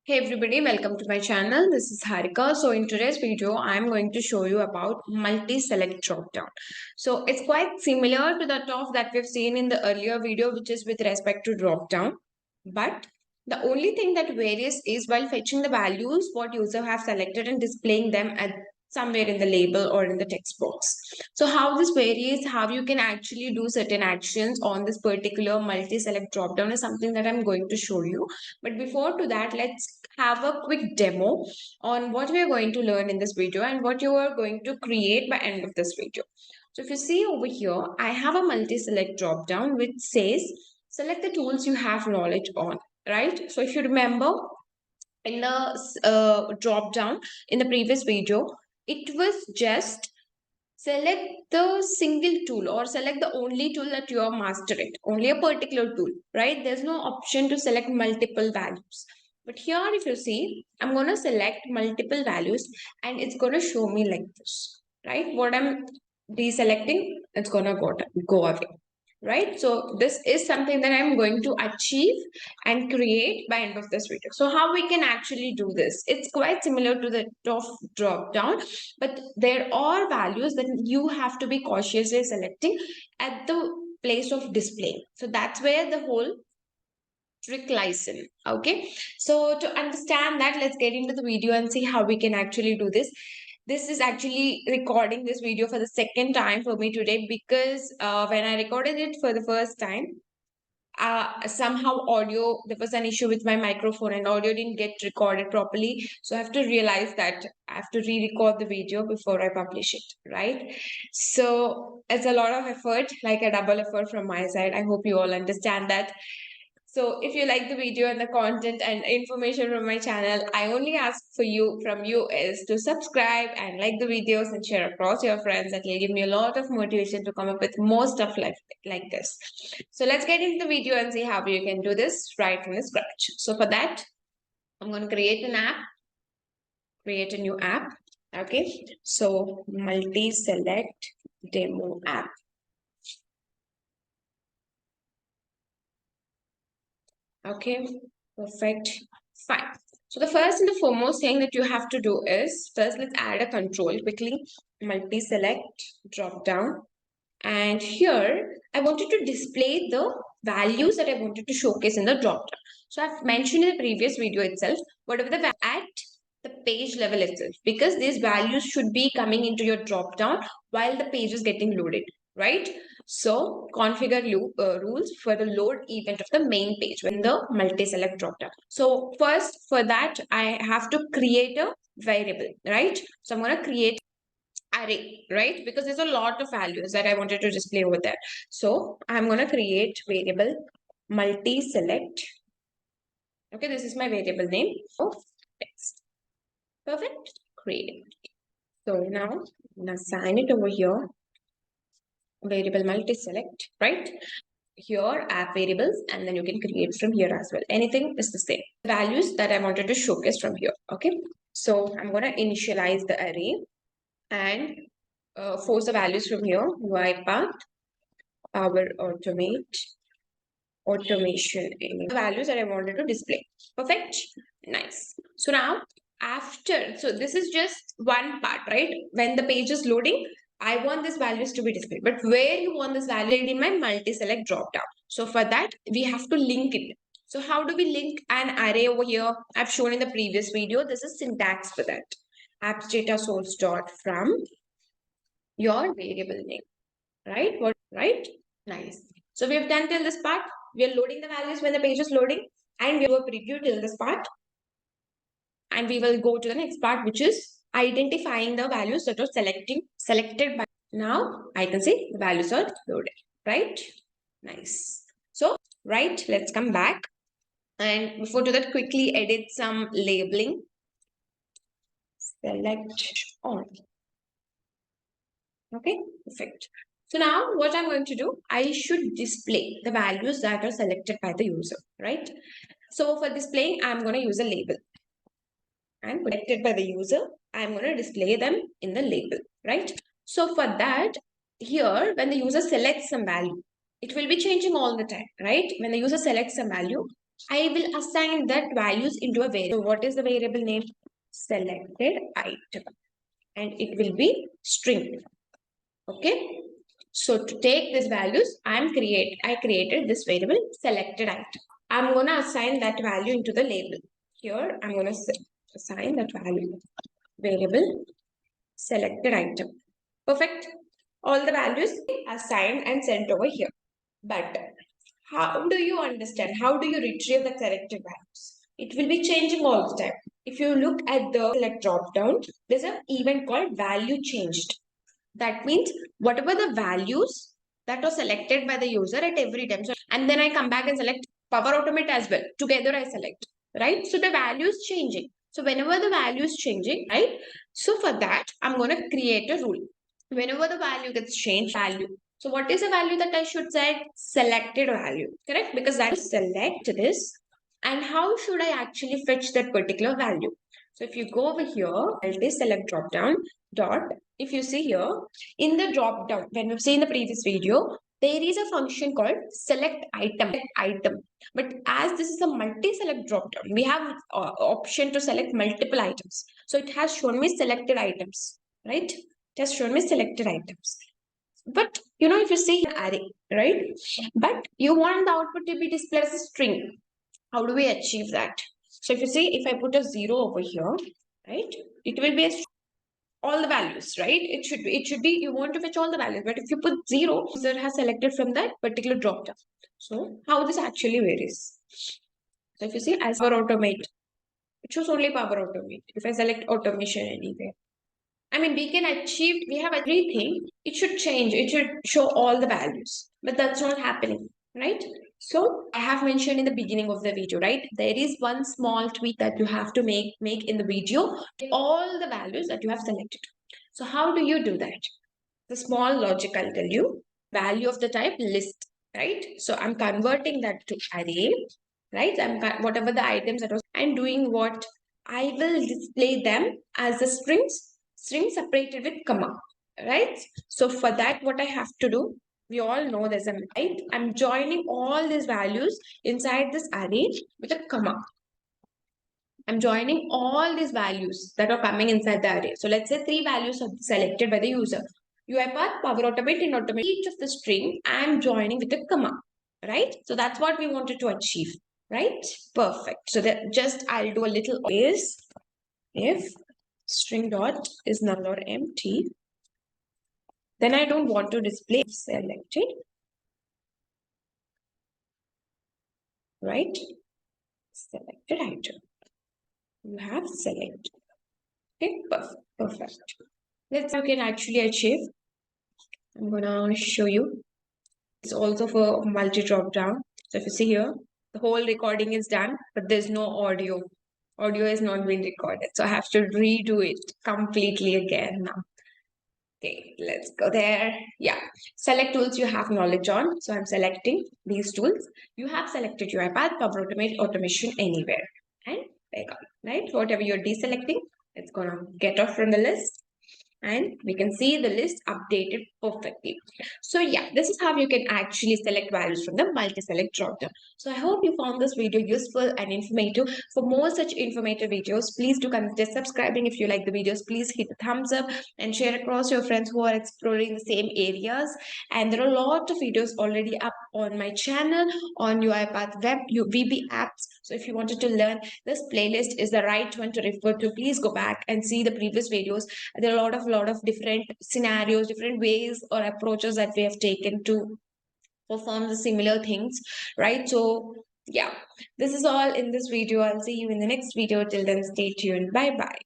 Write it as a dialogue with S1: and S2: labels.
S1: Hey everybody, welcome to my channel. This is Harika. So in today's video, I'm going to show you about multi-select dropdown. So it's quite similar to the top that we've seen in the earlier video, which is with respect to dropdown. But the only thing that varies is while fetching the values, what user have selected and displaying them at somewhere in the label or in the text box. So how this varies, how you can actually do certain actions on this particular multi-select dropdown is something that I'm going to show you. But before to that, let's have a quick demo on what we are going to learn in this video and what you are going to create by end of this video. So if you see over here, I have a multi-select dropdown which says select the tools you have knowledge on, right? So if you remember in the drop down in the previous video, it was just select the single tool or select the only tool that you are mastering, only a particular tool, right? There's no option to select multiple values. But here, if you see, I'm going to select multiple values and it's going to show me like this, right? What I'm deselecting, it's going to go away, right? So this is something that I'm going to achieve and create by end of this video. So how we can actually do this? It's quite similar to the top drop down, but there are values that you have to be cautiously selecting at the place of displaying. So that's where the whole trick lies in. Okay, so to understand that, let's get into the video and see how we can actually do this. This is actually recording this video for the second time for me today because when I recorded it for the first time, somehow audio, there was an issue with my microphone and audio didn't get recorded properly. So I have to realize that I have to re-record the video before I publish it, right? So it's a lot of effort, like a double effort from my side. I hope you all understand that. So if you like the video and the content and information from my channel, I only ask from you is to subscribe and like the videos and share across your friends. That will give me a lot of motivation to come up with more stuff like this. So let's get into the video and see how you can do this right from the scratch. So for that, I'm going to create an app, create a new app. Okay, so multi-select demo app. Okay, perfect. Fine. So the first and the foremost thing that you have to do is first let's add a control quickly. Multi-select drop down. And here I wanted to display the values that I wanted to showcase in the drop down. So I've mentioned in the previous video itself, whatever the at the page level itself, because these values should be coming into your drop down while the page is getting loaded, right? So configure rules for the load event of the main page when the multi-select dropdown. So first for that, I have to create a variable, right? So I'm going to create array, right? Because there's a lot of values that I wanted to display over there. So I'm going to create variable multi-select. Okay, this is my variable name of text. Perfect. Create. So now I'm going to assign it over here. Variable multi-select, right? Here app variables, and then you can create from here as well. Anything is the same. Values that I wanted to showcase from here. Okay. So I'm going to initialize the array and force the values from here. UiPath, Power Automate, Automation. The values that I wanted to display. Perfect. Nice. So now so this is just one part, right? When the page is loading, I want these values to be displayed. But where you want this value in my multi-select dropdown. So for that, we have to link it. So how do we link an array over here? I've shown in the previous video. This is syntax for that. Apps data source dot from your variable name, right? Right? Nice. So we have done till this part. We are loading the values when the page is loading, and we will preview till this part. And we will go to the next part, which is identifying the values that are selected by. Now I can see the values are loaded, right? Nice. So, right, let's come back. And before to that, quickly edit some labeling. Select all. Okay, perfect. So now what I'm going to do, I should display the values that are selected by the user, right? So for displaying, I'm going to use a label. And selected by the user, I'm going to display them in the label, right? So for that, here, when the user selects some value, it will be changing all the time, right? When the user selects some value, I will assign that values into a variable. So what is the variable name? Selected item, and it will be string. Okay. So to take these values, I created this variable selected item. I'm going to assign that value into the label. Here, I'm going to assign that value variable selected item. Perfect. All the values assigned and sent over here. But how do you understand? How do you retrieve the selected values? It will be changing all the time. If you look at the select drop down, there's an event called value changed. That means whatever the values that are selected by the user at every time. So, and then I come back and select Power Automate as well. Together I select, right? So the value is changing. So whenever the value is changing, right? So for that, I'm going to create a rule. Whenever the value gets changed, value. So what is the value that I should set? Selected value, correct? Because that is select this. And how should I actually fetch that particular value? So if you go over here, multi-select drop-down dot, if you see here, in the drop-down, when we've seen the previous video, there is a function called select item. But as this is a multi-select drop-down, we have option to select multiple items. So it has shown me selected items, right? It has shown me selected items. But if you see an array, right? But you want the output to be displayed as a string. How do we achieve that? So if you see, if I put a 0 over here, right, it will be all the values, right? It should be, you want to fetch all the values, but if you put 0, user has selected from that particular drop down. So how this actually varies? So if you see, as Power Automate, it shows only Power Automate. If I select automation anywhere, I mean, we have everything. It should change. It should show all the values, but that's not happening, right? So I have mentioned in the beginning of the video, right? There is one small tweak that you have to make in the video, all the values that you have selected. So how do you do that? The small logic I'll tell you. Value of the type list, right? So I'm converting that to array, right? Whatever the items that was, I'm doing what? I will display them as a string separated with comma, right? So for that, what I have to do, we all know there's a right. I'm joining all these values inside this array with a comma. I'm joining all these values that are coming inside the array. So let's say 3 values are selected by the user. UiPath, Power Automate, and Automate. Each of the string, I'm joining with a comma, right? So that's what we wanted to achieve, right? Perfect. So that just I'll do a little is if string dot is null or empty, then I don't want to display selected, right? Selected item. You have selected. Okay, perfect. Let's see how you can actually achieve. I'm gonna show you. It's also for multi drop down. So if you see here, the whole recording is done, but there's no audio. Audio is not being recorded. So I have to redo it completely again now. Okay, let's go there. Yeah, select tools you have knowledge on. So I'm selecting these tools. You have selected UiPath, Power Automate, Automation anywhere. And there you go, right? Whatever you're deselecting, it's gonna get off from the list. And we can see the list updated perfectly. So yeah, this is how you can actually select values from the multi-select dropdown. So I hope you found this video useful and informative. For more such informative videos, please do consider subscribing. If you like the videos, please hit the thumbs up and share across your friends who are exploring the same areas. And there are a lot of videos already up on my channel on UiPath VB Apps. So if you wanted to learn, this playlist is the right one to refer to. Please go back and see the previous videos. There are a lot of different scenarios, different ways or approaches that we have taken to perform the similar things, right? So yeah, this is all in this video. I'll see you in the next video. Till then, stay tuned. Bye bye.